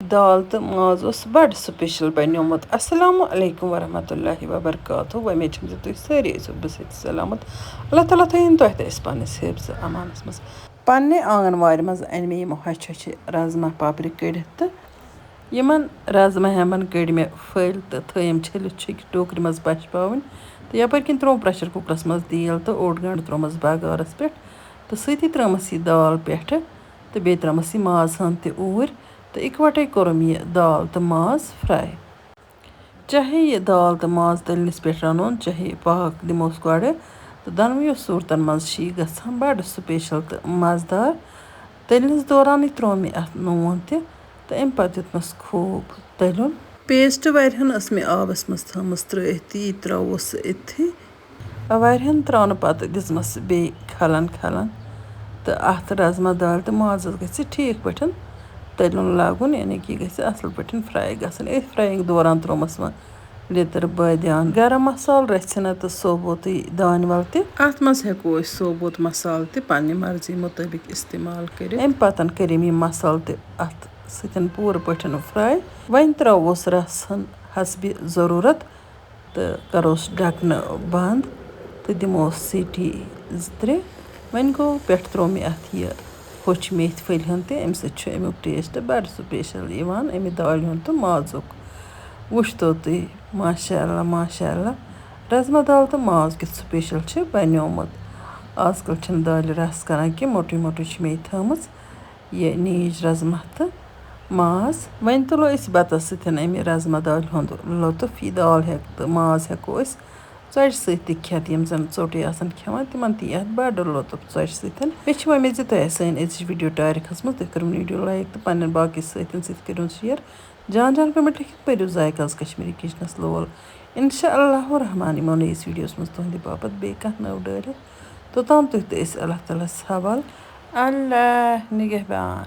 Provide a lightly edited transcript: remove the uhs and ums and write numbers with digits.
दाल तो माज ओस बड़ स्पेशल बनियोमुत। अस्सलामु अलैकुम वरहमतुल्लाहि वबरकातुहू। वमेद छम तुह सारी बस सलामत। अल्लाह ताला थैन तुह ते पन्निस हिफ्ज़ अमानस मज। पन्ने आंगनवाड़ी मज अन मे यम हछ हछ राजमा पापड़ कड़ित तो यमन राजमा हेमन कड़ मे फल तो थम छलित छुक टोकर मज पश पावन तो यपर किन त्रो प्रेशर कुकरस मज तेल तो ओड गंट त्रोमस बगारस पे तो सती त्रमस यह दाल पे तो बे त्रमस यह माज हन तूर तो इकवटे कोरम यह दाल तो माज फ्राई। चाहे यह दाल तो माज तलनिस पे रन चाहे पाक दिमोस गड़ तो दनवो सूरतन मज गसान बड़ स्पेशल तो मजदार। तलनिस दौरान त्रो मे अत नून तो अम पे दितमस खूब तलन। पेस्ट वारिहन मे आबस मज थमस त्रथ ती त्रोस इथी वारिहन त्रान पत दिसमस बे खलन खलन तो अत राजमा दाल तो माज गि ठीक पे तलन लगुन यानी कि गि असल पे फ्राई गसन। फ्राइंग दौरान त्रोमस व लितर बदियान गरम मसाल रचना तो सोबुत दान वल तथ मज हेको सोबुत मसाल पन्ने मर्जी मुताबिक इस्तेमाल कर। अम पतन करम यह मसाल अत सतन पूर पे फ्राई। वन त्रोस रसन हसबि ज़रूरत तो करोस ढकन बंद तो दिमोस सीटी त्रे। वन गो पे त्रो मे अत यह होच मेथ फल हन अम समुक टेस्ट बड़ स्पेशल अमे दाल हूं तो माजुक वुच तो तुह माशाअल्लाह माशाअल्लाह। राजमा दाल तो माज कि स्पेशल बनियोमुत। आजकल दाल रस करान कि मोटू मोटू मे थमस यह नीज राजमा तो माज। वन तुलो बतस सतन अमे राजमा दाल हुंद लुत्फ। यह दाल तो माज हेको ोच सत खेत यम जन ोटे खेवान तिमन ती अत बड़ लुत्फ ोच सतन। मे उम्मीद ज तुह सन अज वीडियो टारिक खसम तुह करो वीडियो लाइक तो पन्न बाकी सत करो शेयर। जान जान कमेंट लिखित पो जायकाज कश्मीरी किचनस लोल। इंशाअल्लाह रहमान यमो नईस वीडियोस मज तुहद बापत बे कह नव डालित तोताम तुह तो अल्लाह ताला हवाल। अल्लाह निगहबान।